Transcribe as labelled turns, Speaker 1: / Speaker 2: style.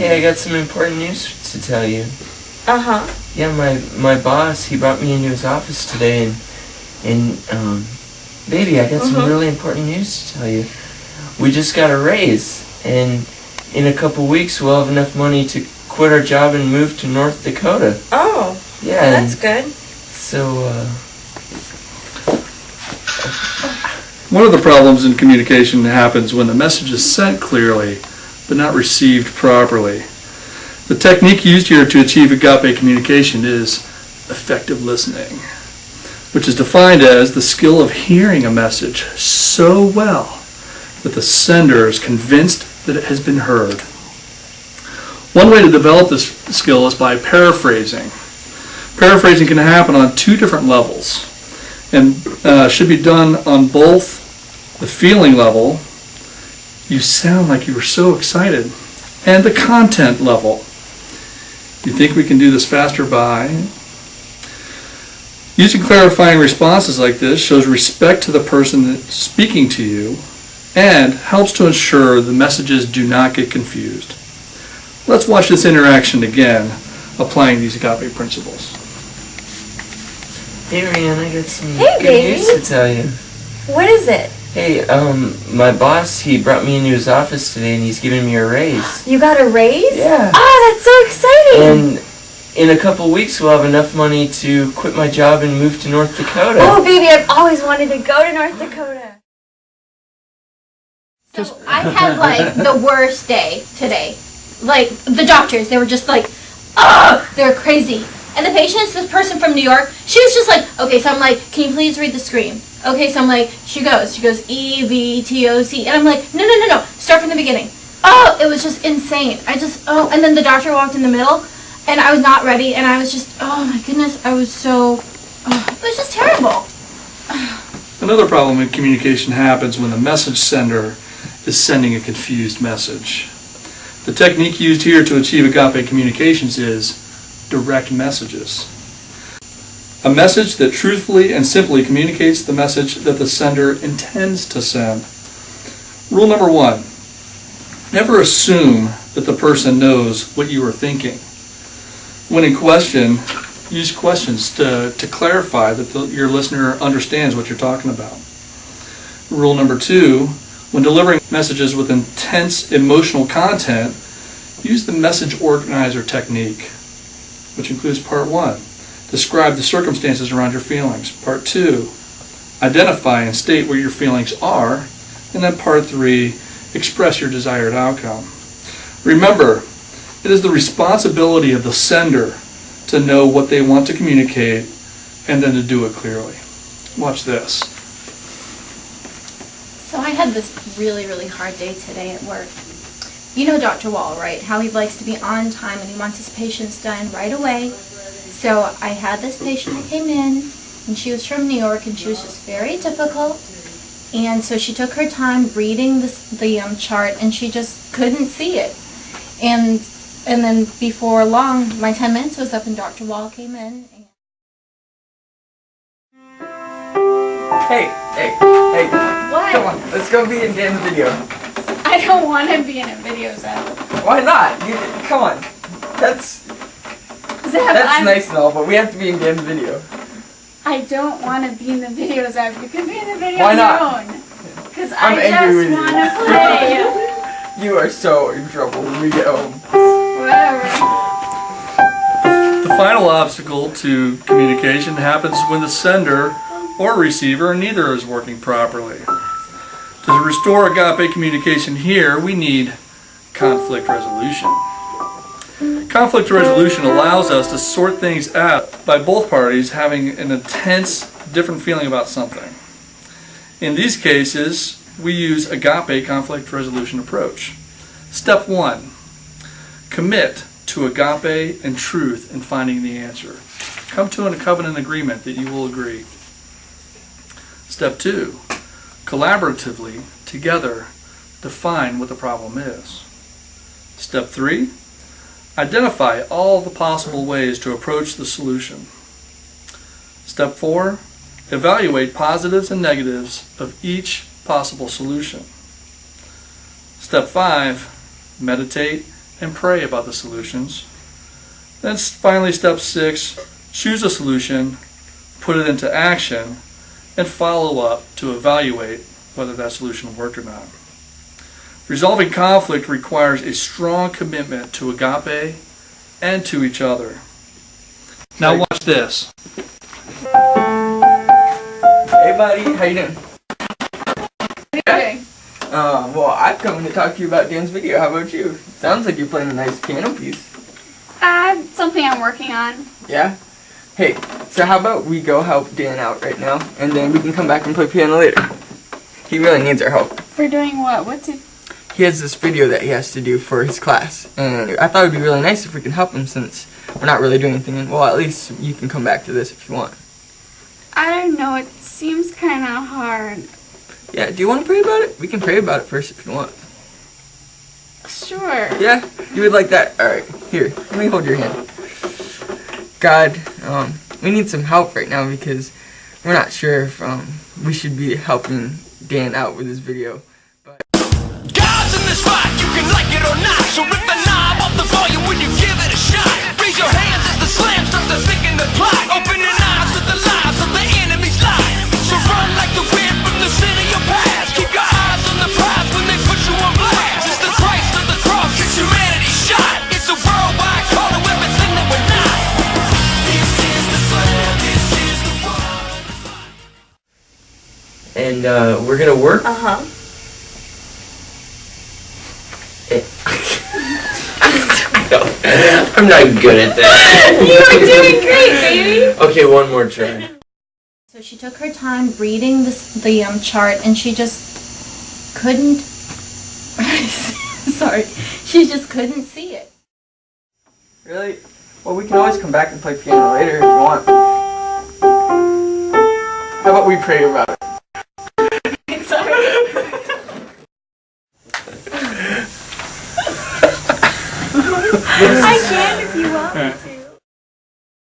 Speaker 1: Hey, I got some important news to tell you.
Speaker 2: Uh-huh.
Speaker 1: Yeah, my boss, he brought me into his office today and baby, I got some really important news to tell you. We just got a raise, and in a couple weeks we'll have enough money to quit our job and move to North Dakota.
Speaker 2: Oh.
Speaker 1: Yeah.
Speaker 2: Well, that's good.
Speaker 1: So,
Speaker 3: One of the problems in communication happens when the message is sent clearly, but not received properly. The technique used here to achieve Agape communication is effective listening, which is defined as the skill of hearing a message so well that the sender is convinced that it has been heard. One way to develop this skill is by paraphrasing. Paraphrasing can happen on two different levels and should be done on both the feeling level, you sound like you were so excited, and the content level. You think we can do this faster by using clarifying responses like this shows respect to the person that's speaking to you and helps to ensure the messages do not get confused. Let's watch this interaction again, applying these Agape principles.
Speaker 1: hey Marianne, I got some
Speaker 2: Hey,
Speaker 1: good
Speaker 2: baby.
Speaker 1: news to tell you.
Speaker 2: What is it?
Speaker 1: Hey, my boss, he brought me into his office today and he's giving me a raise.
Speaker 2: You got a raise?
Speaker 1: Yeah.
Speaker 2: Oh, that's so exciting.
Speaker 1: And in a couple weeks we'll have enough money to quit my job and move to North Dakota.
Speaker 2: Oh, baby, I've always wanted to go to North Dakota.
Speaker 4: So I had like the worst day today. Like the doctors, they were just like, ugh, they're crazy. And the patients, this person from New York, she was just like, okay, so I'm like, can you please read the screen? Okay, so I'm like, she goes EVTOC, and I'm like, no, start from the beginning. Oh, it was just insane. And then the doctor walked in the middle, and I was not ready, and I was just, oh my goodness, it was just terrible.
Speaker 3: Another problem in communication happens when the message sender is sending a confused message. The technique used here to achieve Agape communications is direct messages. A message that truthfully and simply communicates the message that the sender intends to send. Rule number 1, never assume that the person knows what you are thinking. When in question, use questions to clarify that your listener understands what you're talking about. Rule number 2, when delivering messages with intense emotional content, use the message organizer technique, which includes part 1. Describe the circumstances around your feelings. Part 2, identify and state where your feelings are. And then part 3, express your desired outcome. Remember, it is the responsibility of the sender to know what they want to communicate and then to do it clearly. Watch this.
Speaker 4: So I had this really, really hard day today at work. You know Dr. Wall, right? How he likes to be on time and he wants his patients done right away. So I had this patient that came in, and she was from New York, and she was just very difficult. And so she took her time reading the chart, and she just couldn't see it. And then before long, my 10 minutes was up, and Dr. Wall came in.
Speaker 5: Hey.
Speaker 4: What?
Speaker 5: Come on, let's go be in Dan's video.
Speaker 4: I don't want to be in a video, Zeb.
Speaker 5: Why not? Come on. That's nice and all, but we have to be in Dan's video.
Speaker 6: I don't want to be in the videos. You can be in the video
Speaker 5: Why
Speaker 6: on
Speaker 5: not?
Speaker 6: your own. Because
Speaker 5: I'm
Speaker 6: I
Speaker 5: angry with
Speaker 6: just
Speaker 5: you.
Speaker 6: want to play.
Speaker 5: You are so in trouble when we get home.
Speaker 6: Whatever.
Speaker 3: The final obstacle to communication happens when the sender or receiver, neither is working properly. To restore Agape communication here, we need conflict resolution. Conflict resolution allows us to sort things out by both parties having an intense, different feeling about something. In these cases, we use Agape conflict resolution approach. Step 1, commit to Agape and truth in finding the answer. Come to a covenant agreement that you will agree. Step 2, collaboratively, together, define what the problem is. Step 3, identify all the possible ways to approach the solution. Step 4, evaluate positives and negatives of each possible solution. Step 5, meditate and pray about the solutions. Then finally, step 6, choose a solution, put it into action, and follow up to evaluate whether that solution worked or not. Resolving conflict requires a strong commitment to Agape and to each other. Now watch this.
Speaker 5: Hey buddy, how you doing?
Speaker 6: Okay.
Speaker 5: Well, I've come to talk to you about Dan's video. How about you? Sounds like you're playing a nice piano piece.
Speaker 6: Something I'm working on.
Speaker 5: Yeah? Hey, so how about we go help Dan out right now, and then we can come back and play piano later. He really needs our help.
Speaker 6: For doing what? What's it?
Speaker 5: He has this video that he has to do for his class, and I thought it would be really nice if we can help him since we're not really doing anything. Well, at least you can come back to this if you want.
Speaker 6: I don't know. It seems kind of hard.
Speaker 5: Yeah, do you want to pray about it? We can pray about it first if you want.
Speaker 6: Sure.
Speaker 5: Yeah? You would like that? Alright, here, let me hold your hand. God, we need some help right now because we're not sure if we should be helping Dan out with his video. But
Speaker 7: God's in this fight, you can like it or not. So rip the knob off the volume when you give it a shot. Raise your hands as the slam starts to stick in the plot. Open your eyes with the lies of the enemy's lie. So run like the wind from the sin of your past. Keep your eyes on the prize when they put you on blast. It's the Christ of the cross, it's humanity's shot. It's a worldwide call to everything that we're not. This is the slam, this is the one.
Speaker 1: And we're gonna work.
Speaker 2: Uh-huh.
Speaker 1: I'm not good at that.
Speaker 2: You were doing great, baby.
Speaker 1: Okay, one more try.
Speaker 4: So she took her time reading the chart, and she just couldn't. Sorry, she just couldn't see it.
Speaker 5: really? Well, we can always come back and play piano later if you want. How about we pray about it?
Speaker 2: I can if you want.